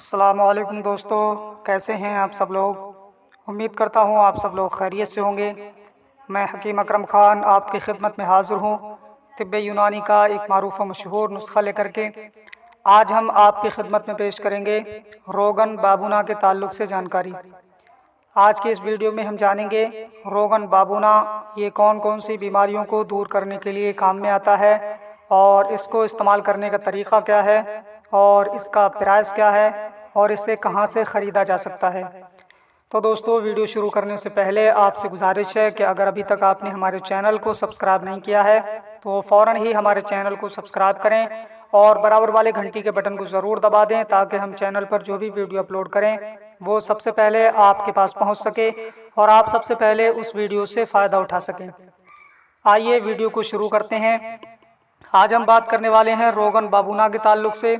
अस्सलामुअलैकुम दोस्तों, कैसे हैं आप सब लोग। उम्मीद करता हूँ आप सब लोग खैरियत से होंगे। मैं हकीम अकरम ख़ान आपकी खिदमत में हाज़िर हूँ तिब्बे यूनानी का एक मारूफ़ व मशहूर नुस्ख़ा लेकर के। आज हम आपकी खिदमत में पेश करेंगे रोगन बाबूना के ताल्लुक़ से जानकारी। आज के इस वीडियो में हम जानेंगे रोगन बाबूना ये कौन कौन सी बीमारियों को दूर करने के लिए काम में आता है और इसको इस्तेमाल करने का तरीक़ा क्या है और इसका प्राइस क्या है और इसे कहाँ से ख़रीदा जा सकता है। तो दोस्तों, वीडियो शुरू करने से पहले आपसे गुजारिश है कि अगर अभी तक आपने हमारे चैनल को सब्सक्राइब नहीं किया है तो फ़ौरन ही हमारे चैनल को सब्सक्राइब करें और बराबर वाले घंटी के बटन को ज़रूर दबा दें ताकि हम चैनल पर जो भी वीडियो अपलोड करें वो सबसे पहले आपके पास पहुंच सके और आप सबसे पहले उस वीडियो से फ़ायदा उठा सकें। आइए वीडियो को शुरू करते हैं। आज हम बात करने वाले हैं रोगन बाबूना के ताल्लुक़ से।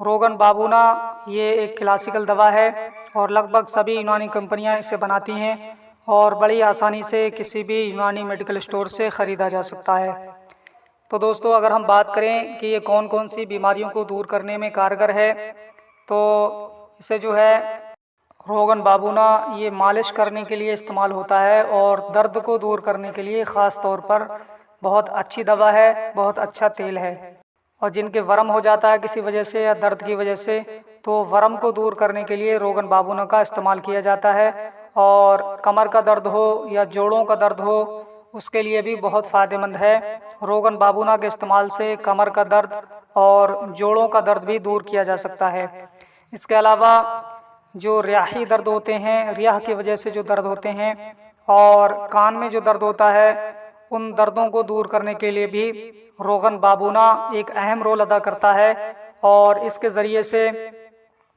रोगन बाबूना ये एक क्लासिकल दवा है और लगभग सभी यूनानी कंपनियां इसे बनाती हैं और बड़ी आसानी से किसी भी यूनानी मेडिकल स्टोर से ख़रीदा जा सकता है। तो दोस्तों, अगर हम बात करें कि ये कौन कौन सी बीमारियों को दूर करने में कारगर है, तो इसे जो है रोगन बाबूना ये मालिश करने के लिए इस्तेमाल होता है और दर्द को दूर करने के लिए ख़ास तौर पर बहुत अच्छी दवा है, बहुत अच्छा तेल है। और जिनके वर्म हो जाता है किसी वजह से या दर्द की वजह से, तो वर्म को दूर करने के लिए रोगन बाबूना का इस्तेमाल किया जाता है। और कमर का दर्द हो या जोड़ों का दर्द हो, उसके लिए भी बहुत फ़ायदेमंद है। रोगन बाबूना के इस्तेमाल से कमर का दर्द और जोड़ों का दर्द भी दूर किया जा सकता है। इसके अलावा जो रियाही दर्द होते हैं, रियाह की वजह से जो दर्द होते हैं और कान में जो दर्द होता है, उन दर्दों को दूर करने के लिए भी रोगन बाबूना एक अहम रोल अदा करता है और इसके ज़रिए से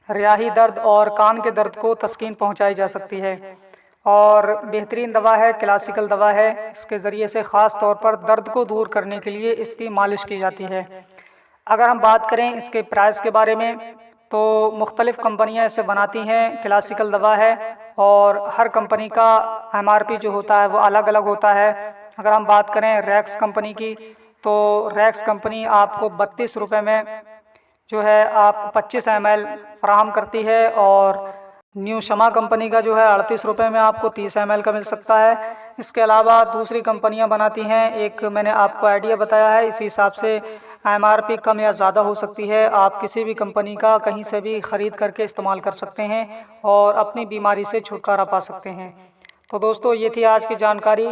रियाही दर्द और कान के दर्द को तस्कीन पहुंचाई जा सकती है। और बेहतरीन दवा है, क्लासिकल दवा है। इसके ज़रिए से ख़ास तौर पर दर्द को दूर करने के लिए इसकी मालिश की जाती है। अगर हम बात करें इसके प्राइस के बारे में, तो मुख्तलिफ़ कंपनियां इसे बनाती हैं। क्लासिकल दवा है और हर कंपनी का MRP जो होता है वो अलग अलग होता है। अगर हम बात करें रैक्स कंपनी की, तो रैक्स कंपनी आपको 32 रुपये में जो है आप 25 ml फराहम करती है और न्यू शमा कंपनी का जो है 38 रुपये में आपको 30 ml का मिल सकता है। इसके अलावा दूसरी कंपनियां बनाती हैं, एक मैंने आपको आइडिया बताया है, इसी हिसाब से MRP कम या ज़्यादा हो सकती है। आप किसी भी कंपनी का कहीं से भी ख़रीद करके इस्तेमाल कर सकते हैं और अपनी बीमारी से छुटकारा पा सकते हैं। तो दोस्तों, ये थी आज की जानकारी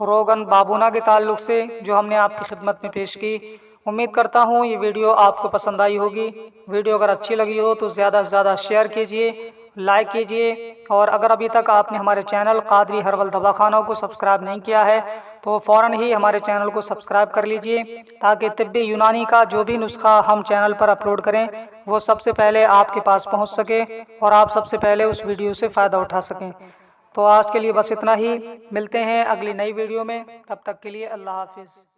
रोगन बाबूना के ताल्लुक़ से जो हमने आपकी खिदमत में पेश की। उम्मीद करता हूँ ये वीडियो आपको पसंद आई होगी। वीडियो अगर अच्छी लगी हो तो ज़्यादा से ज़्यादा शेयर कीजिए, लाइक कीजिए और अगर अभी तक आपने हमारे चैनल कादरी हर्बल दवाखाना को सब्सक्राइब नहीं किया है तो फ़ौरन ही हमारे चैनल को सब्सक्राइब कर लीजिए ताकि तिब्बे यूनानी का जो भी नुस्खा हम चैनल पर अपलोड करें वो सबसे पहले आपके पास पहुंच सके और आप सबसे पहले उस वीडियो से फ़ायदा उठा सकें। तो आज के लिए बस इतना ही। मिलते हैं अगली नई वीडियो में, तब तक के लिए अल्लाह हाफिज़।